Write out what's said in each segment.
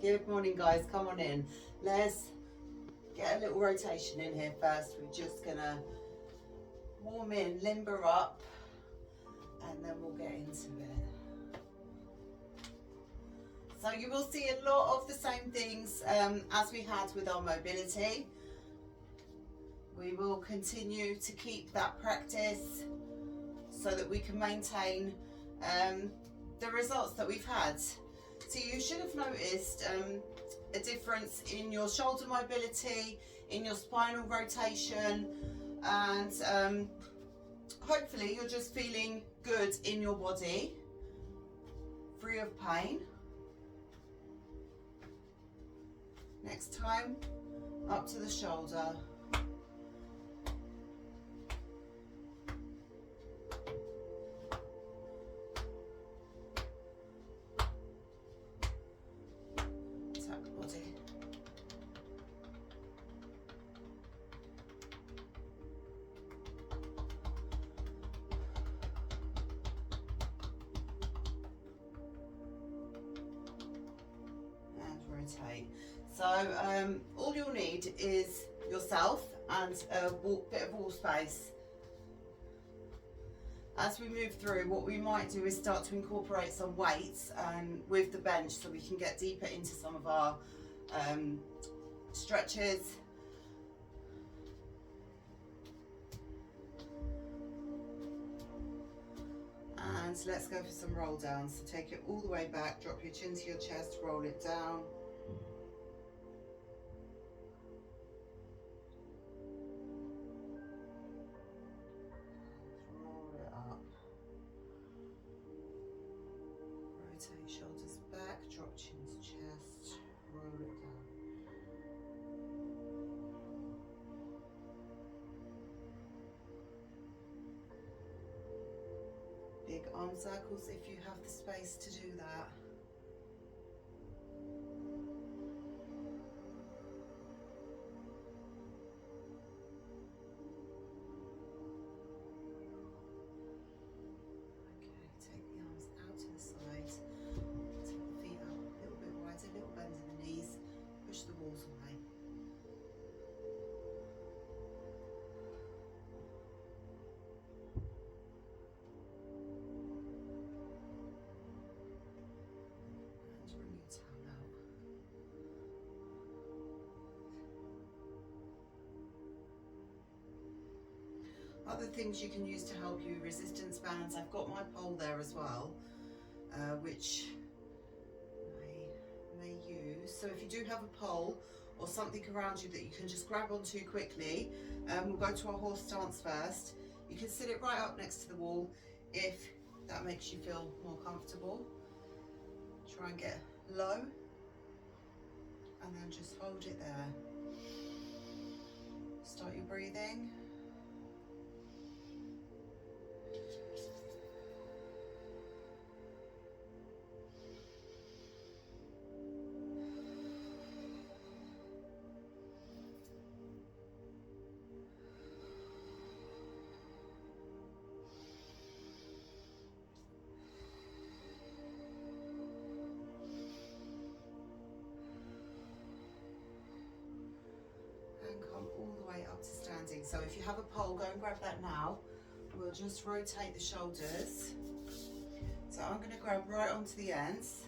Good morning, guys. Come on in. Let's get a little rotation in here first. We're just gonna warm in, limber up, and then we'll get into it. So you will see a lot of the same things as we had with our mobility. We will continue to keep that practice so that we can maintain the results that we've had. So you should have noticed a difference in your shoulder mobility, in your spinal rotation, and hopefully you're just feeling good in your body, free of pain. Next time, up to the shoulder. Tap the body. And rotate. So all you'll need is yourself and a bit of wall space. As we move through, what we might do is start to incorporate some weights with the bench so we can get deeper into some of our stretches. And let's go for some roll downs. So take it all the way back, drop your chin to your chest, roll it down. Rotate shoulders back, drop chin to chest, roll it down. Big arm circles if you have the space to do that. Other things you can use to help you, resistance bands. I've got my pole there as well, which I may use. So if you do have a pole or something around you that you can just grab onto quickly, we'll go to our horse stance first. You can sit it right up next to the wall if that makes you feel more comfortable. Try and get low and then just hold it there. Start your breathing. Up to standing. So if you have a pole, go and grab that now. We'll just rotate the shoulders. So I'm going to grab right onto the ends.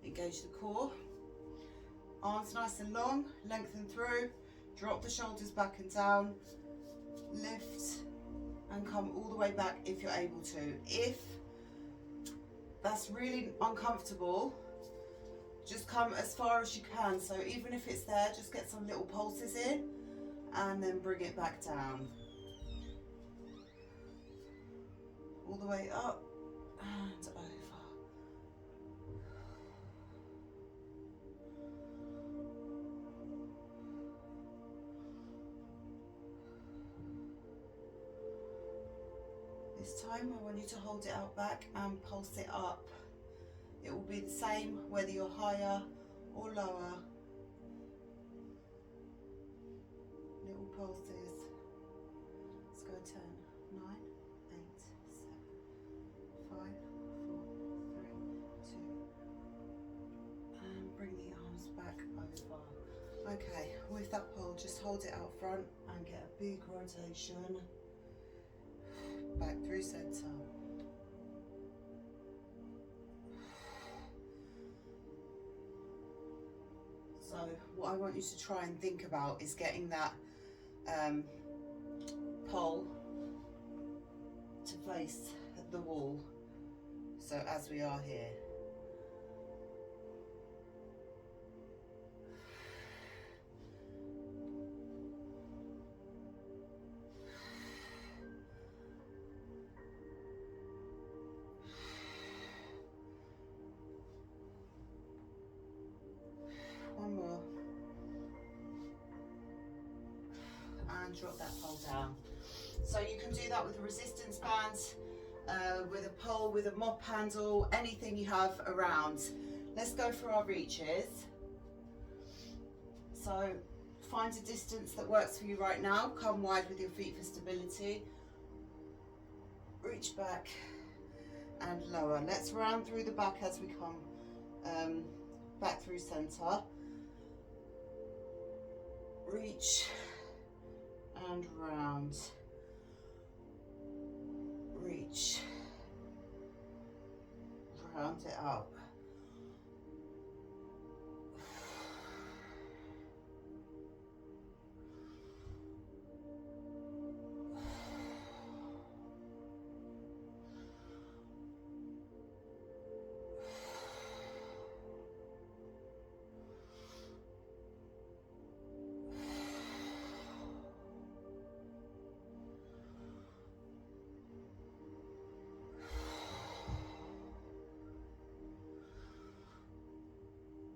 Engage the core. Arms nice and long, lengthen through. Drop the shoulders back and down. Lift and come all the way back if you're able to. If that's really uncomfortable, just come as far as you can. So even if it's there, just get some little pulses in and then bring it back down. All the way up and over. This time I want you to hold it out back and pulse it up. It will be the same whether you're higher or lower. Little pulses. Let's go 10, 9, 8, 7, 5, 4, 3, 2, comes back over. Okay, with that pole, just hold it out front and get a big rotation. Back through centre. So what I want you to try and think about is getting that pole to face the wall. So as we are here. One more. And drop that pole down. So you can do that with a resistance band, with a pole, with a mop handle, anything you have around. Let's go for our reaches. So find a distance that works for you right now. Come wide with your feet for stability. Reach back and lower. Let's round through the back as we come back through centre. Reach and round. Reach. Round it up.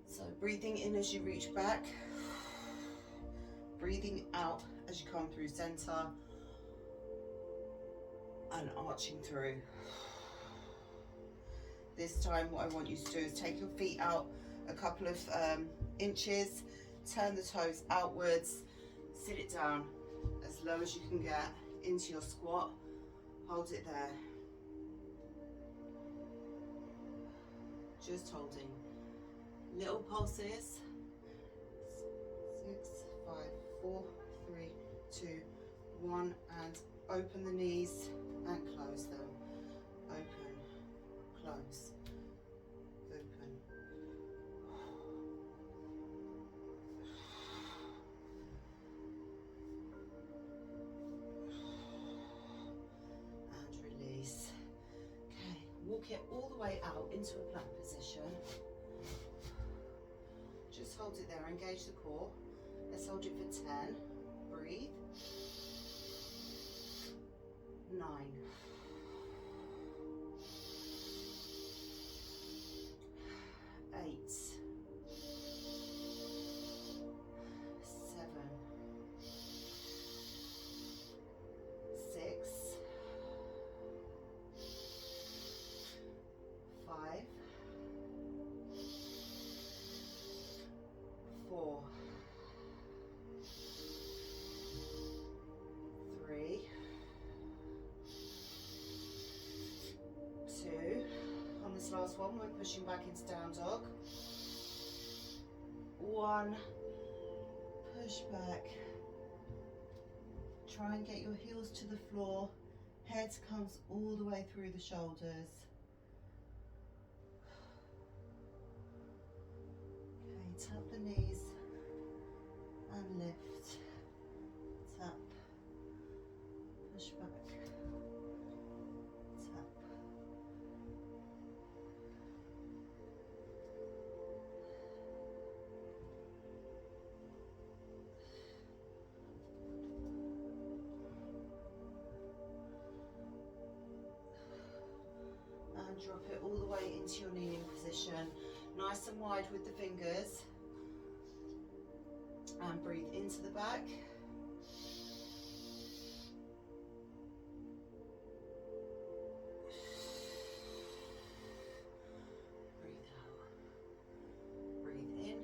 So breathing in as you reach back, breathing out as you come through centre, and arching through. This time what I want you to do is take your feet out a couple of inches, turn the toes outwards, sit it down as low as you can get into your squat, hold it there. Just holding. Little pulses. 6, 5, 4, 3, 2, 1, and open the knees and close them. Open, close, open. And release. Okay, walk it all the way out into a plank position. Just hold it there, engage the core. Let's hold it for 10. Breathe. 9. 8. 7. 6. 5. 4, 3, 2. On this last one, we're pushing back into down dog. 1. Push back. Try and get your heels to the floor. Head comes all the way through the shoulders. Tap the knees and lift, tap, push back, tap. And drop it all the way into your kneeling position, nice and wide with the fingers. And breathe into the back. Breathe out. Breathe in.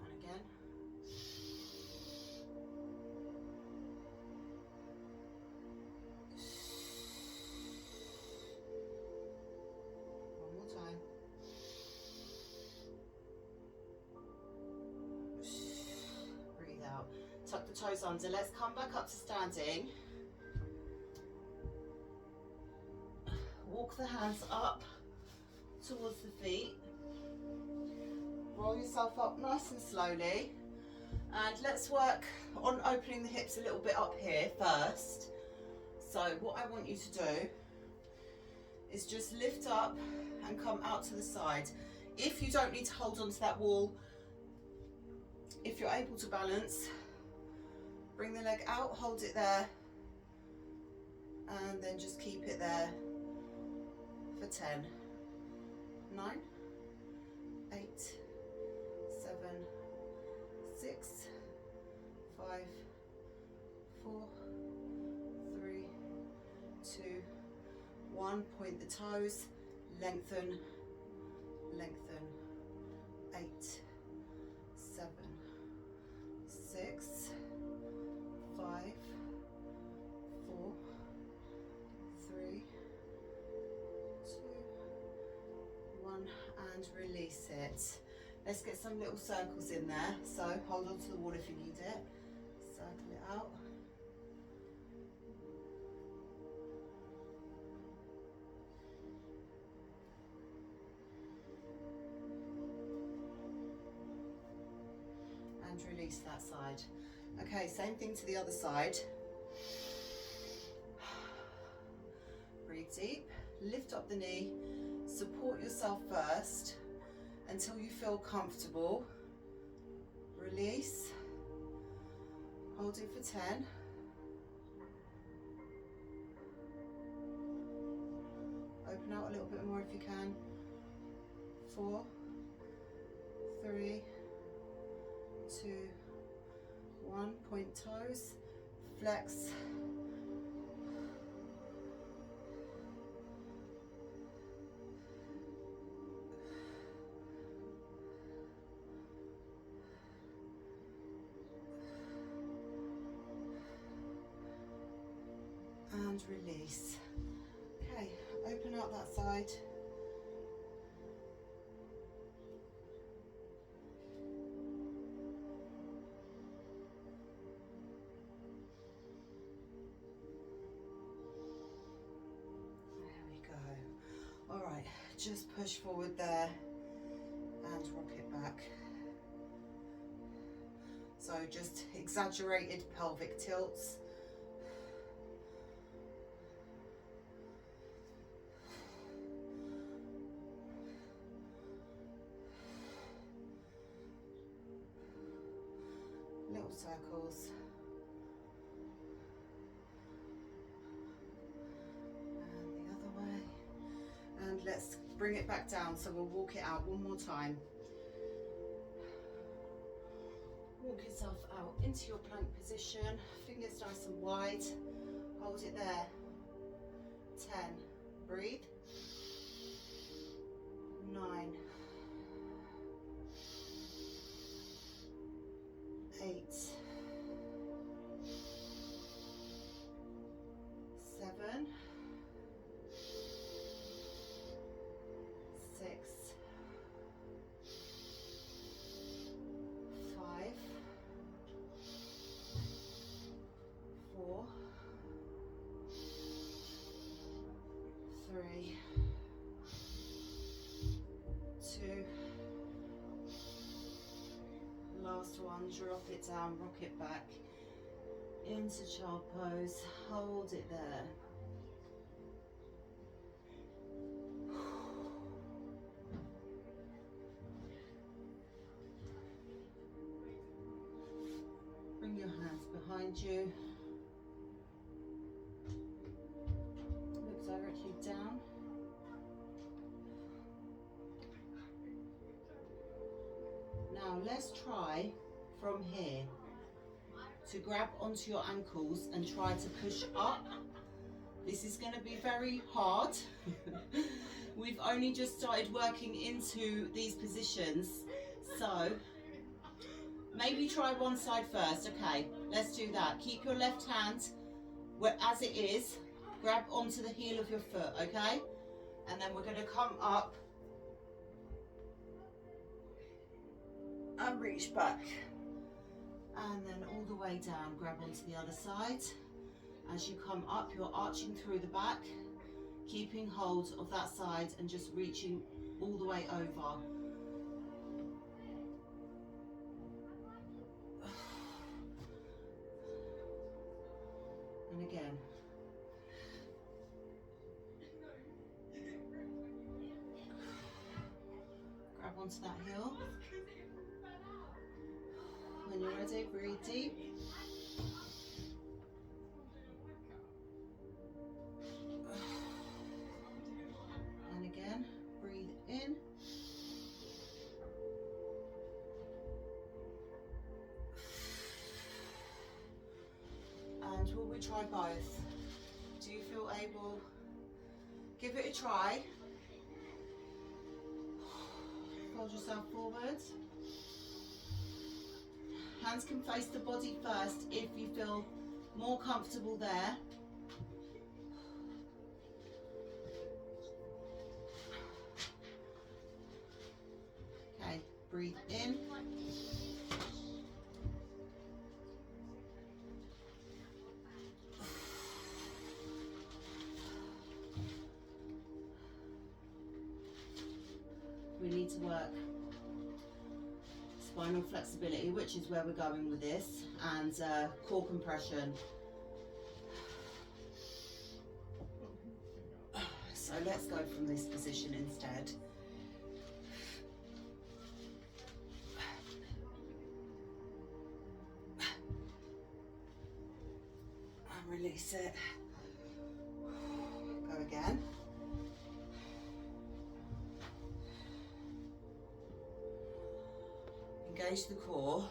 And again. tuck the toes under. Let's come back up to standing. Walk the hands up towards the feet. Roll yourself up nice and slowly. And let's work on opening the hips a little bit up here first. So what I want you to do is just lift up and come out to the side. If you don't need to hold onto that wall, if you're able to balance, bring the leg out, hold it there, and then just keep it there for 10, 9, 8, 7, 6, 5, 4, 3, 2, 1. Point the toes, lengthen, lengthen. 8, 7, 6, 5, 4, 3, 2, 1, and release it. Let's get some little circles in there. So hold on to the wall if you need it. Circle it out. And release that side. Okay, same thing to the other side. Breathe deep, lift up the knee, support yourself first until you feel comfortable. Release, hold it for 10. Open out a little bit more if you can. 4, 3, 2, 1. Point toes, flex. And release. Okay, open out that side. Alright, just push forward there and rock it back. So just exaggerated pelvic tilts. Little circles. Let's bring it back down, so we'll walk it out one more time. Walk yourself out into your plank position, fingers nice and wide, hold it there. 10, breathe. 9, 8, 7, 6, 5, 4, 3, 2, last one, drop it down, rock it back into child pose, hold it there. Bring your hands behind you. Look directly down. Now let's try from here to grab onto your ankles and try to push up. This is going to be very hard. We've only just started working into these positions, so maybe try one side first. Okay, let's do that. Keep your left hand as it is, grab onto the heel of your foot, okay? And then we're going to come up and reach back And then all the way down, grab onto the other side. As you come up, you're arching through the back, keeping hold of that side and just reaching all the way over. And again. Grab onto that heel. When you're ready, breathe deep. And again, breathe in. And will we try both? Do you feel able? Give it a try. Fold yourself forward. Hands can face the body first if you feel more comfortable there. Okay, breathe in. We need to work spinal flexibility, which is where we're going with this, and core compression. So let's go from this position instead. And release it. Go again. Engage the core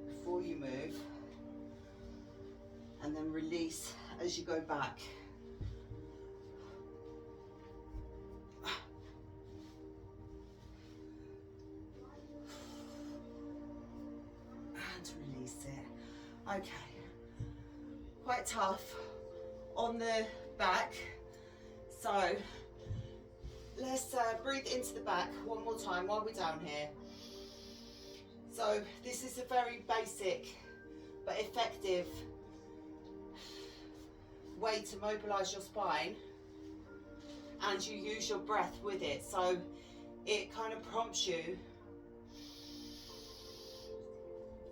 before you move, and then release as you go back. And release it. Okay, quite tough on the back, so let's breathe into the back one more time while we're down here. So this is a very basic but effective way to mobilize your spine, and you use your breath with it. So it kind of prompts you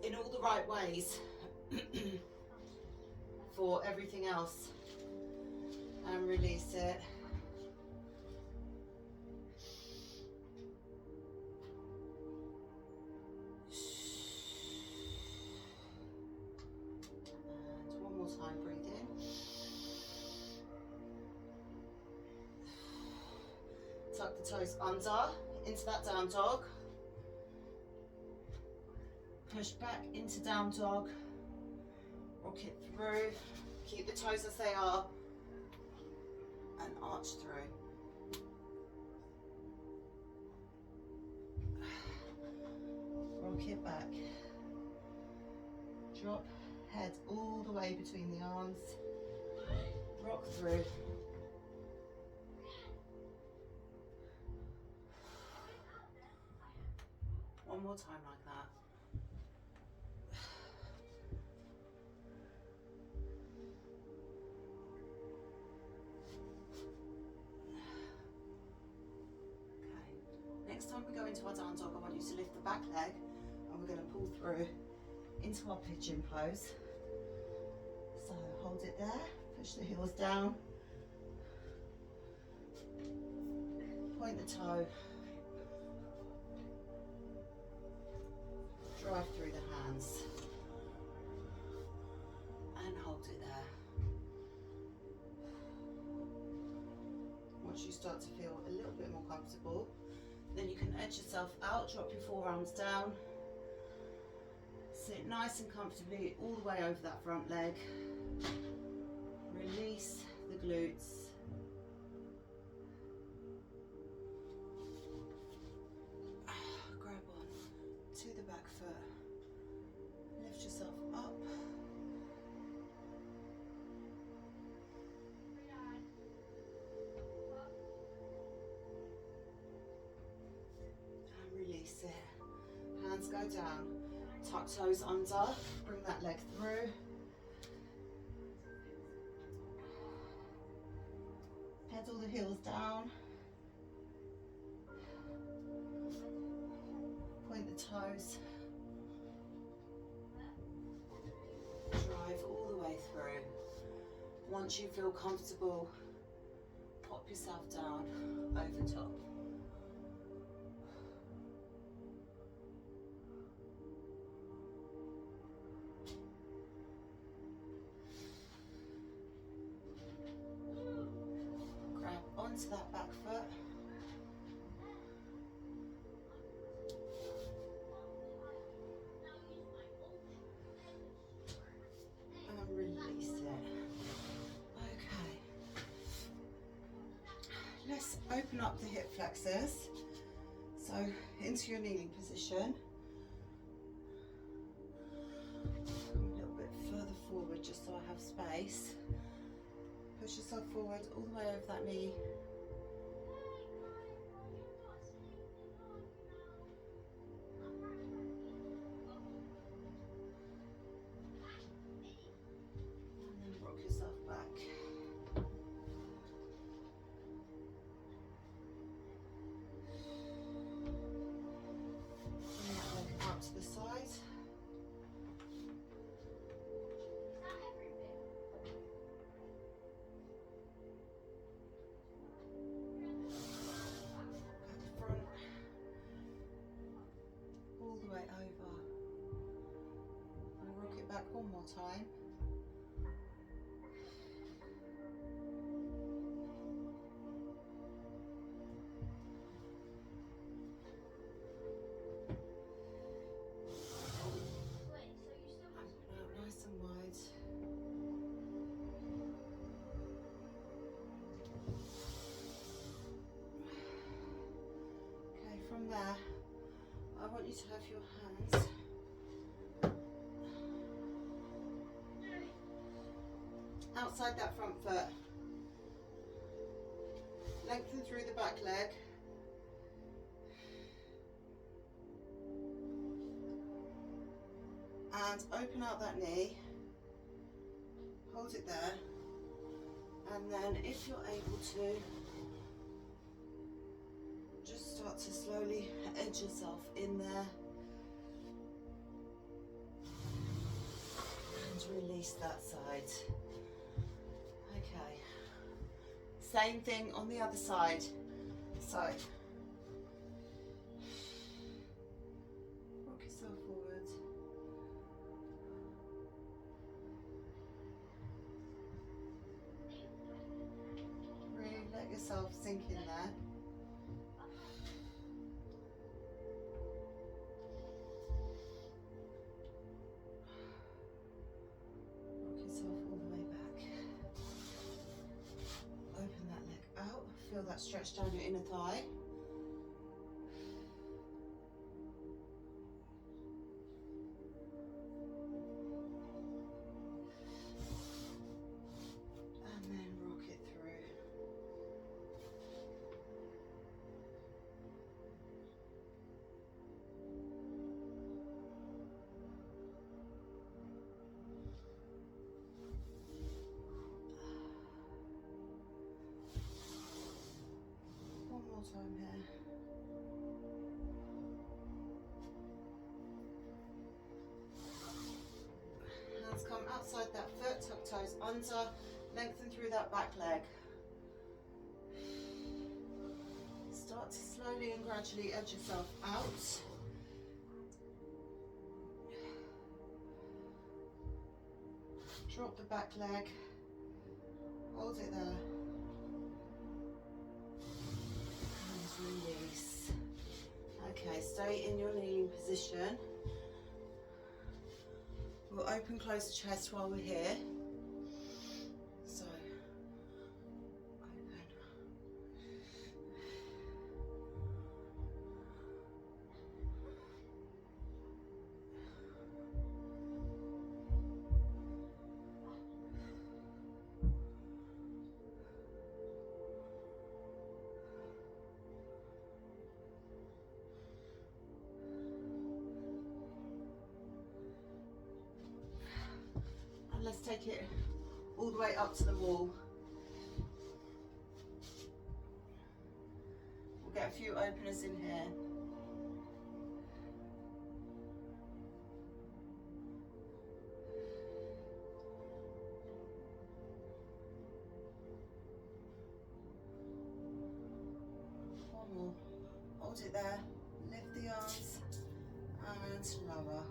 in all the right ways for everything else. And release it. Time, breathe in. Tuck the toes under into that down dog. Push back into down dog. Rock it through. Keep the toes as they are and arch through. Rock it back. Drop head all the way between the arms. Rock through. One more time like that. Okay. Next time we go into our down dog, I want you to lift the back leg, and we're going to pull through into our pigeon pose. So hold it there, push the heels down, point the toe, drive through the hands, and hold it there. Once you start to feel a little bit more comfortable, then you can edge yourself out, drop your forearms down, sit nice and comfortably all the way over that front leg. Release the glutes. Grab on to the back foot. Lift yourself up. And release it. way down. Tuck toes under, bring that leg through. Pedal the heels down. Point the toes. Drive all the way through. Once you feel comfortable, pop yourself down over top. Grab onto that back foot. And release it. Okay. Let's open up the hip flexors. So into your kneeling position. Come a little bit further forward just so I have space. Push yourself forward all the way over that knee. And then rock yourself back. Bring that leg out to the side. One more time. Nice and wide. Okay, from there, I want you to have your hands outside that front foot. Lengthen through the back leg. And open out that knee. Hold it there. And then if you're able to, just start to slowly edge yourself in there. And release that side. Okay, same thing on the other side. So, rock yourself forward. Really let yourself sink in there. Feel that stretch down your inner thigh. And then rock it through. Time here. Hands come outside that foot, tuck toes under, lengthen through that back leg. Start to slowly and gradually edge yourself out. Drop the back leg, hold it there. Release. Okay, stay in your kneeling position. We'll open close the chest while we're here. So, open. let's take it all the way up to the wall. We'll get a few openers in here. One more. Hold it there. Lift the arms and lower.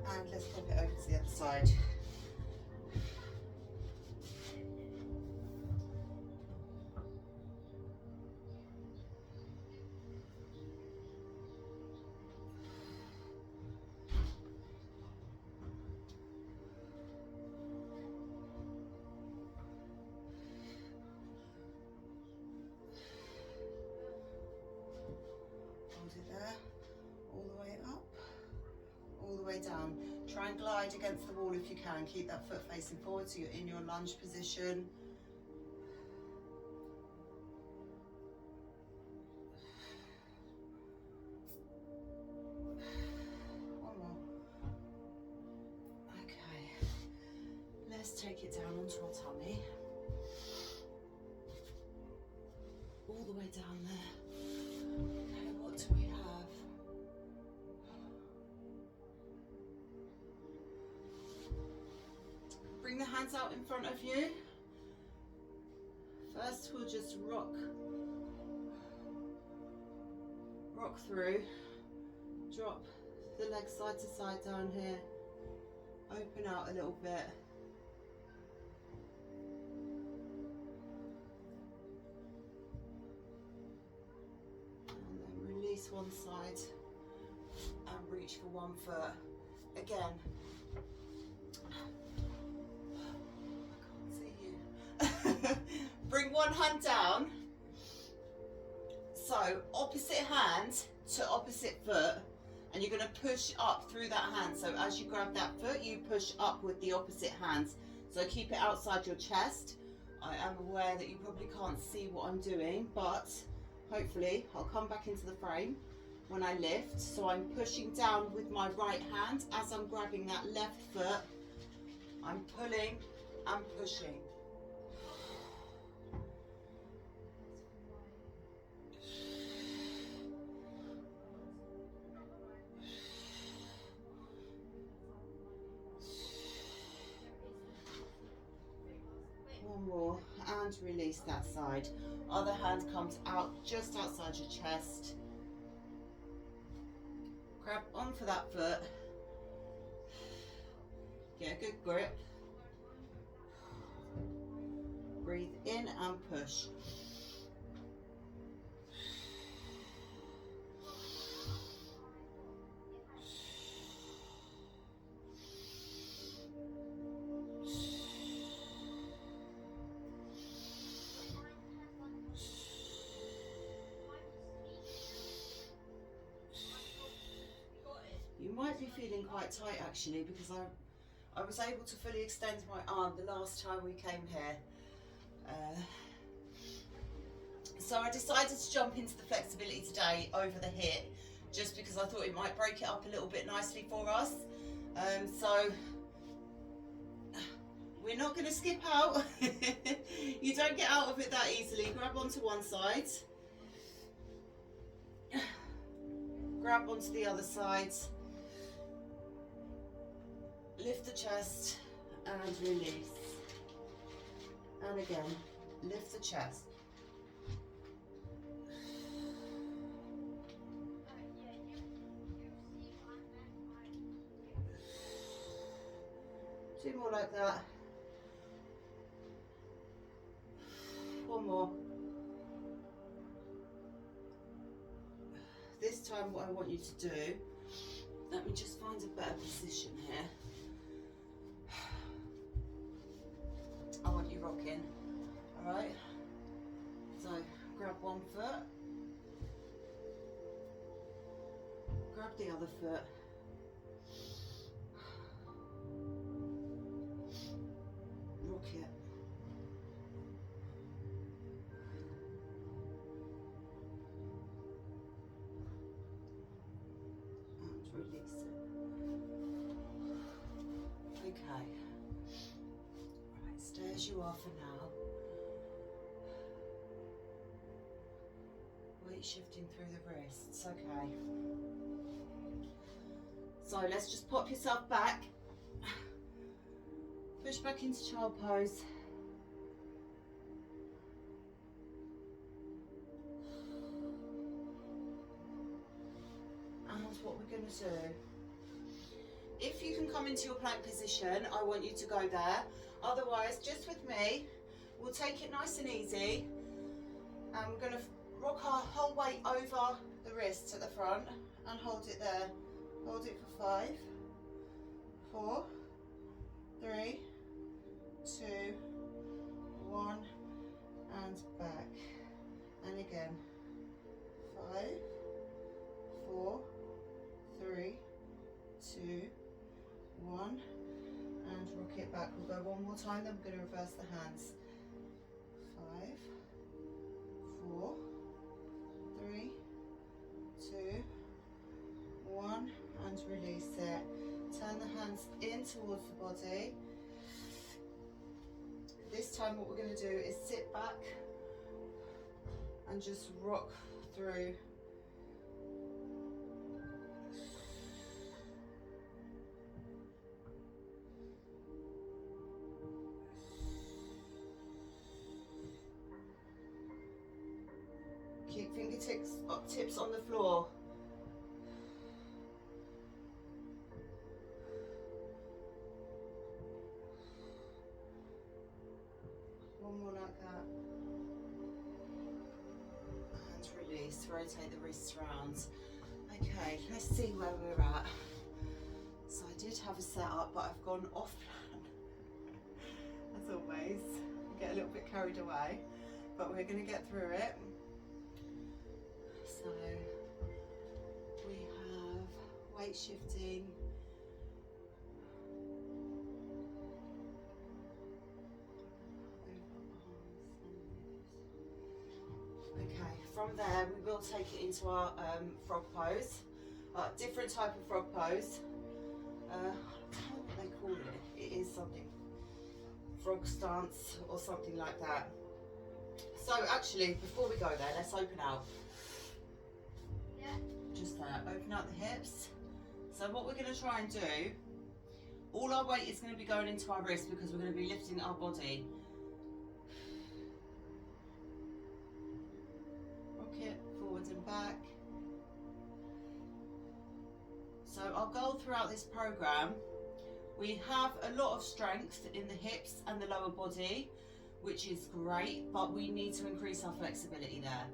And let's flip it over to the other side. Hold it there, all the way up, all the way down. Try and glide against the wall if you can. Keep that foot facing forward so you're in your lunge position. One more. Okay, let's take it down onto our tummy. All the way down there. Okay, what do we have? Bring the hands out in front of you. First we'll just rock through. Drop the legs side to side down here. Open out a little bit. And then release one side and reach for one foot. Again. Bring one hand down, so opposite hand to opposite foot, and you're going to push up through that hand. So as you grab that foot, you push up with the opposite hand. So keep it outside your chest. I am aware that you probably can't see what I'm doing, but hopefully I'll come back into the frame when I lift. So I'm pushing down with my right hand. As I'm grabbing that left foot, I'm pulling and pushing. More and release that side. Other hand comes out just outside your chest. Grab onto that foot. Get a good grip. Breathe in and push. You might be feeling quite tight actually, because I was able to fully extend my arm the last time we came here. So I decided to jump into the flexibility today over the hip, just because I thought it might break it up a little bit nicely for us. So we're not going to skip out. You don't get out of it that easily. Grab onto one side. Grab onto the other side. Lift the chest and release. And again, lift the chest. Two more like that. One more. This time what I want you to do, let me just find a better position here. I want you rocking, all right? So grab one foot, grab the other foot, rock it. as you are for now. Weight shifting through the wrists, okay. So let's just pop yourself back. Push back into child pose. And what we're going to do, if you can come into your plank position, I want you to go there. Otherwise, just with me, we'll take it nice and easy. And we're going to rock our whole weight over the wrist at the front and hold it there. Hold it for 5, 4, 3, 2, 1, and back. And again, 5, 4, 3, 2, 1, and rock it back. We'll go one more time, then we're going to reverse the hands. 5, 4, 3, 2, 1, and release it. Turn the hands in towards the body. This time what we're going to do is sit back and just rock through. Keep fingertips on the floor. One more like that. And release. Rotate the wrists round. Okay, let's see where we're at. So I did have a setup, but I've gone off plan. As always, I get a little bit carried away, but we're going to get through it. So we have weight shifting. Okay, from there we will take it into our frog pose, different type of frog pose. I don't know what they call it. It is something, frog stance or something like that. So actually, before we go there, let's open out. Yeah. Just there, open out the hips. So what we're going to try and do, all our weight is going to be going into our wrists because we're going to be lifting our body. Rock it forwards and back. So our goal throughout this program, we have a lot of strength in the hips and the lower body, which is great, but we need to increase our flexibility there.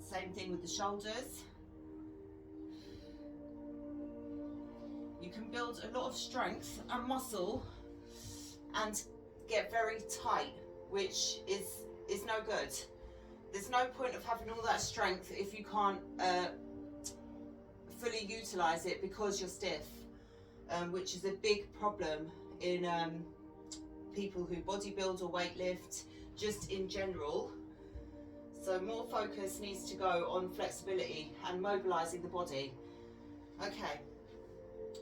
Same thing with the shoulders. You can build a lot of strength and muscle and get very tight, which is no good. There's no point of having all that strength if you can't fully utilize it because you're stiff, which is a big problem in people who bodybuild or weightlift, just in general. So more focus needs to go on flexibility and mobilizing the body. Okay,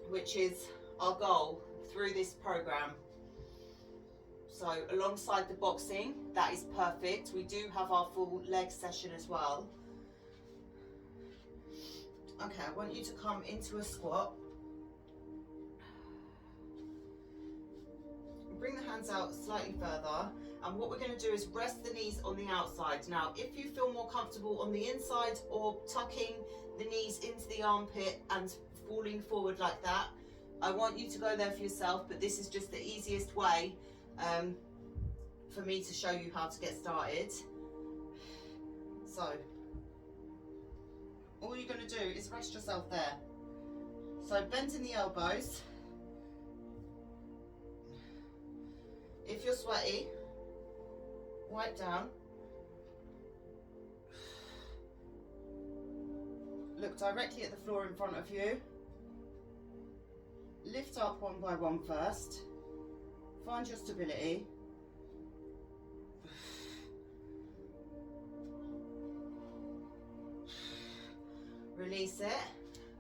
which is our goal through this program. So alongside the boxing, that is perfect. We do have our full leg session as well. Okay, I want you to come into a squat. Bring the hands out slightly further. And what we're going to do is rest the knees on the outside. Now, if you feel more comfortable on the inside or tucking the knees into the armpit and falling forward like that, I want you to go there for yourself, but this is just the easiest way for me to show you how to get started. So, all you're going to do is rest yourself there. So, bend in the elbows. If you're sweaty, wipe down. Look directly at the floor in front of you. Lift up one by one first. Find your stability. Release it.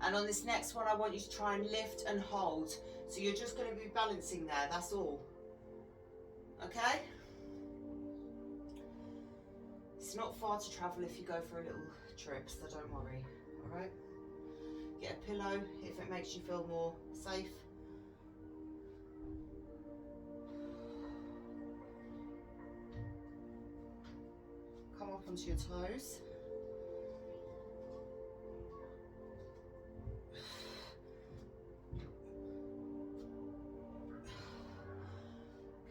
And on this next one, I want you to try and lift and hold. So you're just going to be balancing there, that's all. Okay? It's not far to travel if you go for a little trip, so don't worry, all right? Get a pillow if it makes you feel more safe. Come up onto your toes.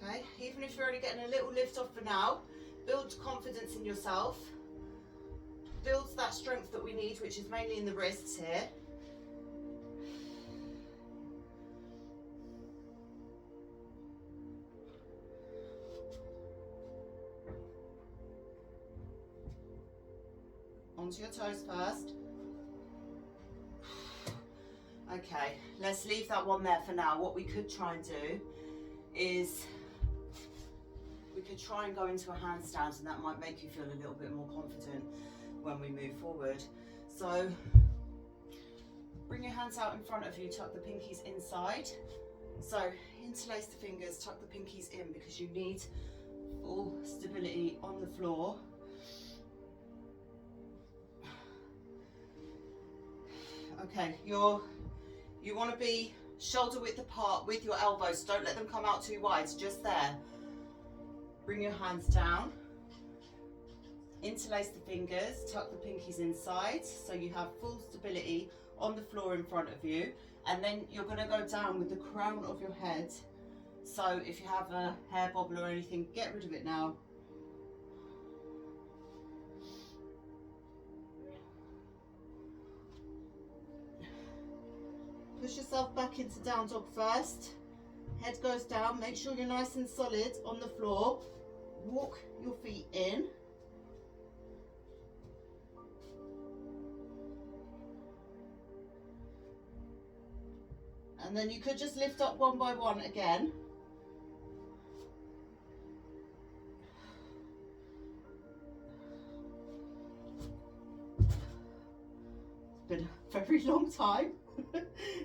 Okay, even if you're only getting a little lift off for now, build confidence in yourself. Builds that strength that we need, which is mainly in the wrists here. Onto your toes first. Okay, let's leave that one there for now. What we could try and do is we could try and go into a handstand, and that might make you feel a little bit more confident when we move forward. So bring your hands out in front of you, tuck the pinkies inside. So interlace the fingers, tuck the pinkies in, because you need full stability on the floor. Okay, you want to be shoulder width apart with your elbows. Don't let them come out too wide, just there. Bring your hands down. Interlace the fingers, tuck the pinkies inside so you have full stability on the floor in front of you. And then you're going to go down with the crown of your head. So if you have a hair bobble or anything, get rid of it now. Push yourself back into down dog first. Head goes down. Make sure you're nice and solid on the floor. Walk your feet in. And then you could just lift up one by one again. It's been a very long time.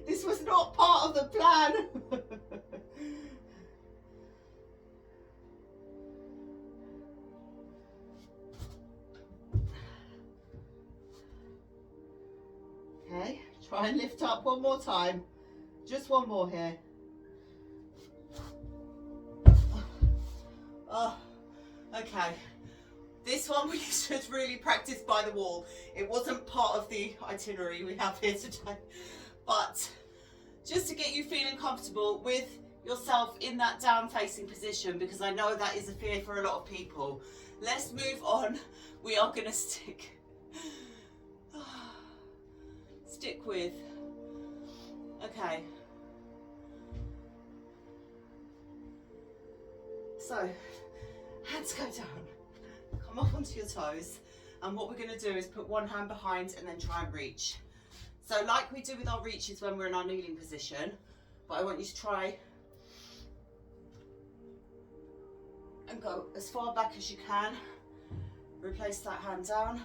This was not part of the plan. Okay, try and lift up one more time. Just one more here. Oh, okay. This one we should really practice by the wall. It wasn't part of the itinerary we have here today. But just to get you feeling comfortable with yourself in that down facing position, because I know that is a fear for a lot of people. Let's move on. We are going to stick with, okay. So, hands go down, come up onto your toes, and what we're going to do is put one hand behind and then try and reach. So like we do with our reaches when we're in our kneeling position, but I want you to try and go as far back as you can. Replace that hand down.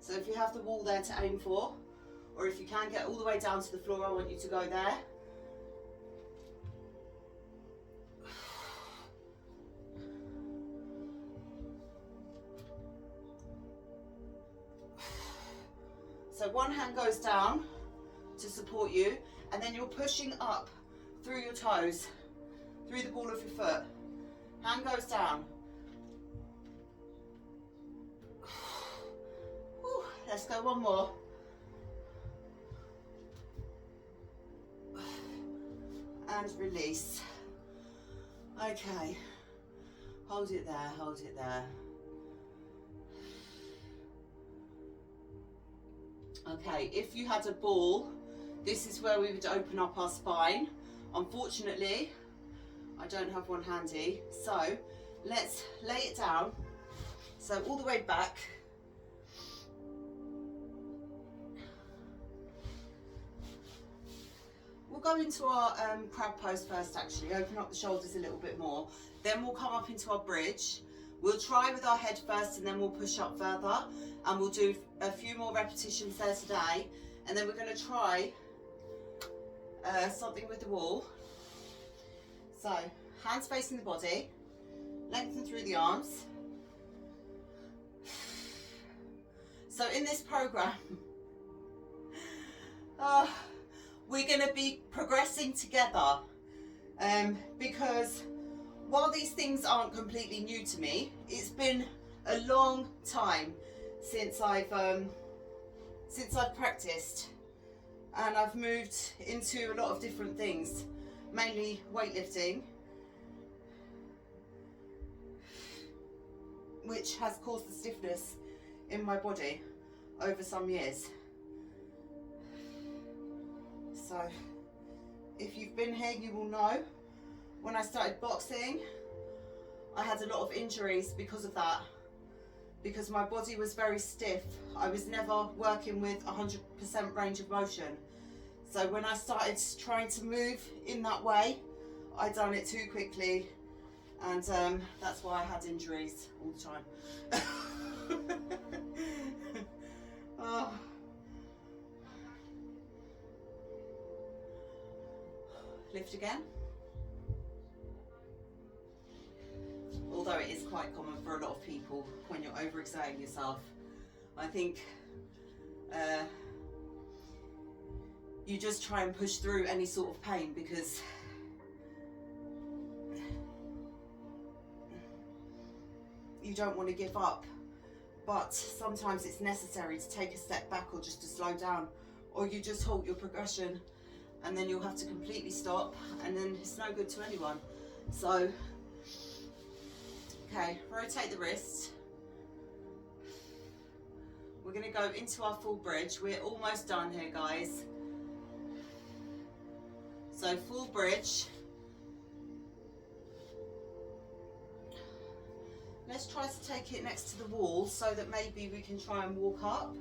So if you have the wall there to aim for, or if you can get all the way down to the floor, I want you to go there. So one hand goes down to support you, and then you're pushing up through your toes, through the ball of your foot. Hand goes down. Whew, let's go one more. And release. Okay, hold it there, hold it there. Okay, if you had a ball, this is where we would open up our spine. Unfortunately, I don't have one handy, so let's lay it down. So all the way back. We'll go into our crab pose first actually, open up the shoulders a little bit more. Then we'll come up into our bridge. We'll try with our head first and then we'll push up further, and we'll do a few more repetitions there today, and then we're going to try something with the wall. So hands facing the body, lengthen through the arms. So in this program, we're going to be progressing together, because while these things aren't completely new to me, it's been a long time since I've practiced, and I've moved into a lot of different things, mainly weightlifting, which has caused the stiffness in my body over some years. So if you've been here, you will know when I started boxing, I had a lot of injuries because of that, because my body was very stiff. I was never working with 100% range of motion. So when I started trying to move in that way, I done it too quickly, and that's why I had injuries all the time. Oh. Lift again. Although it is quite common for a lot of people when you're overexerting yourself, I think you just try and push through any sort of pain, because you don't want to give up, but sometimes it's necessary to take a step back or just to slow down, or you just halt your progression and then you'll have to completely stop, and then it's no good to anyone. So okay, rotate the wrist. We're going to go into our full bridge. We're almost done here, guys. So full bridge. Let's try to take it next to the wall so that maybe we can try and walk up,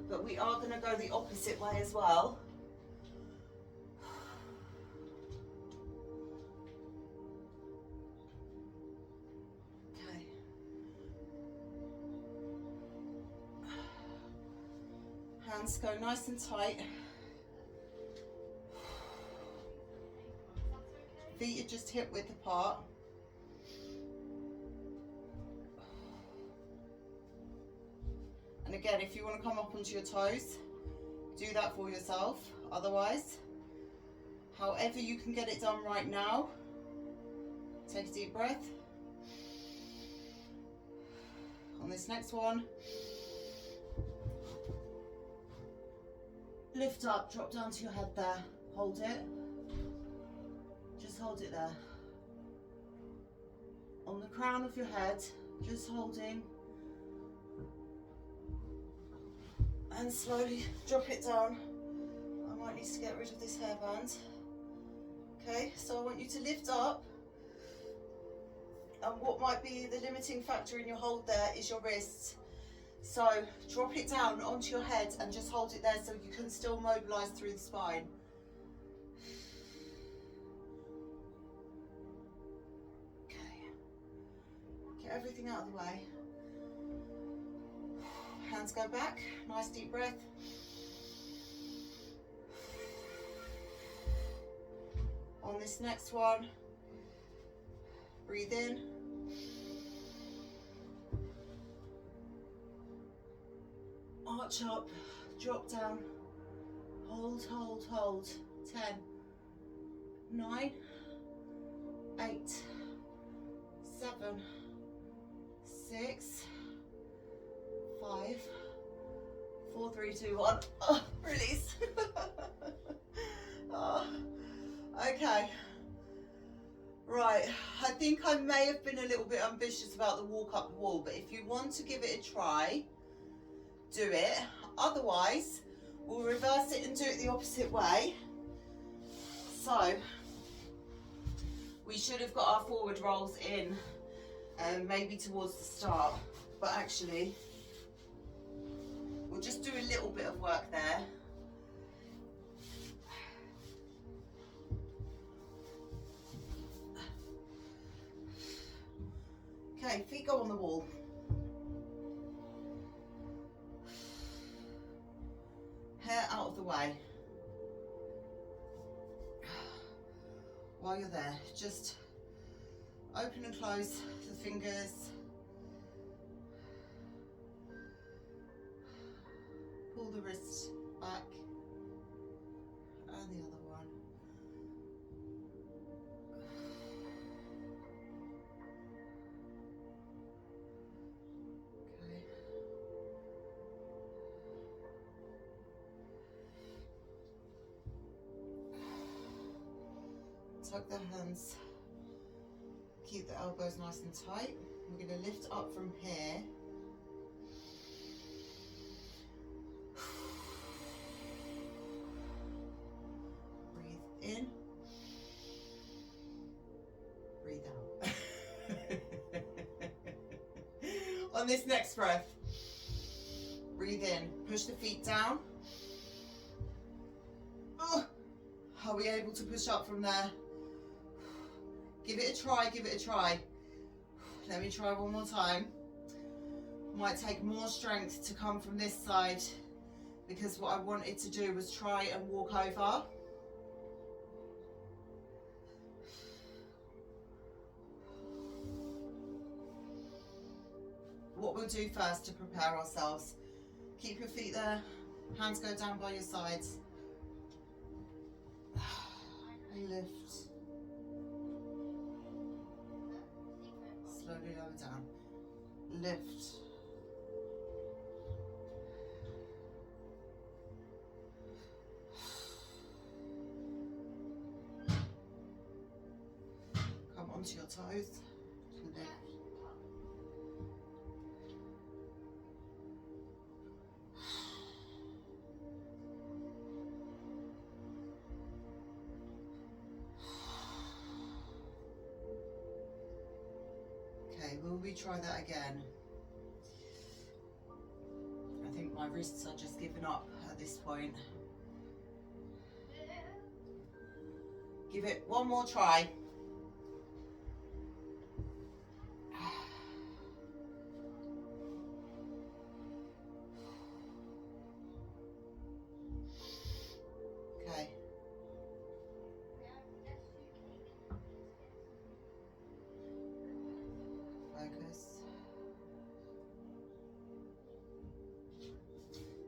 but we are going to go the opposite way as well. Hands go nice and tight. Feet are just hip width apart. And again, if you want to come up onto your toes, do that for yourself. Otherwise, however you can get it done right now, take a deep breath. On this next one, lift up, drop down to your head there, hold it, just hold it there. On the crown of your head, just holding, and slowly drop it down. I might need to get rid of this hairband. Okay, so I want you to lift up, and what might be the limiting factor in your hold there is your wrists. So drop it down onto your head and just hold it there so you can still mobilise through the spine. Okay, get everything out of the way. Hands go back, nice deep breath. On this next one, breathe in. Arch up, drop down, hold, hold, hold. 10, 9, 8, 7, 6, 5, 4, 3, 2, 1. Oh, release. Oh, okay. Right, I think I may have been a little bit ambitious about the walk up the wall, but if you want to give it a try, do it. Otherwise, we'll reverse it and do it the opposite way. So we should have got our forward rolls in maybe towards the start, but actually we'll just do a little bit of work there. Okay, feet go on the wall. Hair out of the way. While you're there, just open and close the fingers. Pull the wrist back and the other one. Okay. Tuck the hands. Keep the elbows nice and tight. We're going to lift up from here. Breathe in. Breathe out. On this next breath, breathe in. Push the feet down. Are we able to push up from there? Give it a try, give it a try. Let me try one more time. Might take more strength to come from this side because what I wanted to do was try and walk over. What we'll do first to prepare ourselves, keep your feet there, hands go down by your sides. And lift. Slowly lower down. Lift. Come onto your toes. Lift. Okay, will we try that again? I think my wrists are just giving up at this point. Give it one more try. Okay. Focus.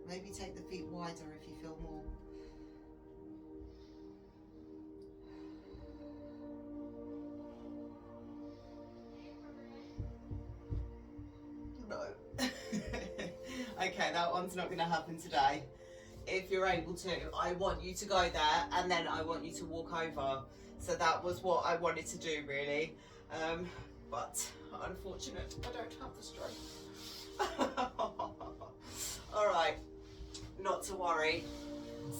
Maybe take the feet wider if you feel more. No. Okay, that one's not going to happen today. If you're able to, I want you to go there and then I want you to walk over. So that was what I wanted to do really. But unfortunate, I don't have the strength. All right, not to worry.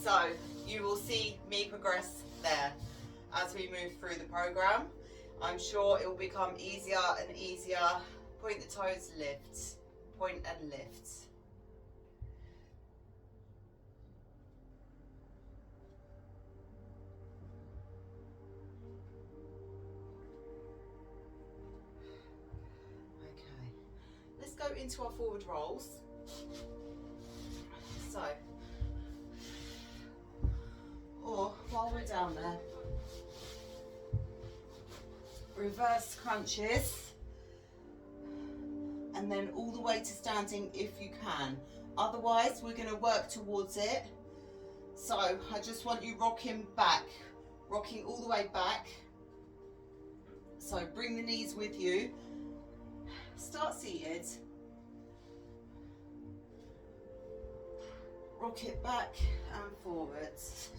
So you will see me progress there as we move through the program. I'm sure it will become easier and easier. Point the toes, lift. Point and lift. Okay, let's go into our forward rolls. So, or while we're down there, reverse crunches and then all the way to standing if you can. Otherwise, we're going to work towards it. So I just want you rocking back, rocking all the way back. So bring the knees with you. Start seated. Rock it back and forwards.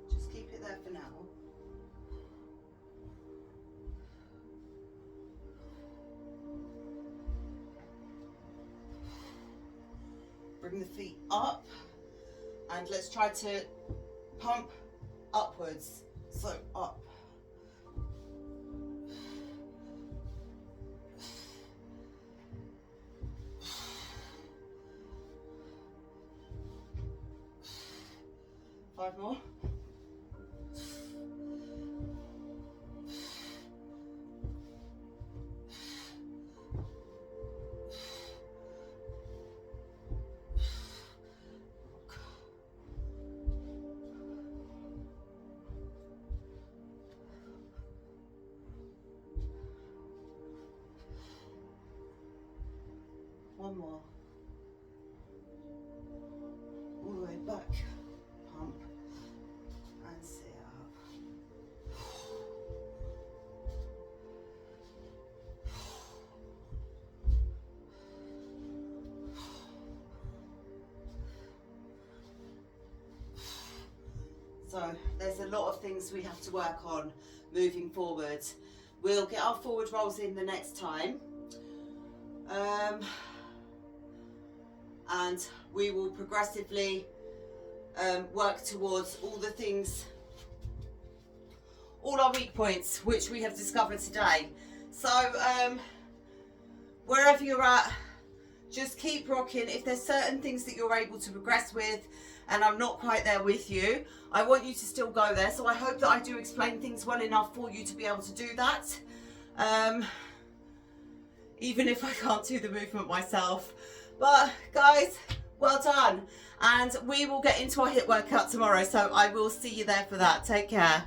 Just keep it there for now. Bring the feet up and let's try to pump upwards. So up. 5 more. One more. All the way back. Pump. And sit up. So there's a lot of things we have to work on moving forward. We'll get our forward rolls in the next time. And we will progressively work towards all the things, all our weak points, which we have discovered today. So wherever you're at, just keep rocking. If there's certain things that you're able to progress with and I'm not quite there with you, I want you to still go there. So I hope that I do explain things well enough for you to be able to do that. Even if I can't do the movement myself. But guys, well done. And we will get into our HIIT workout tomorrow. So I will see you there for that. Take care.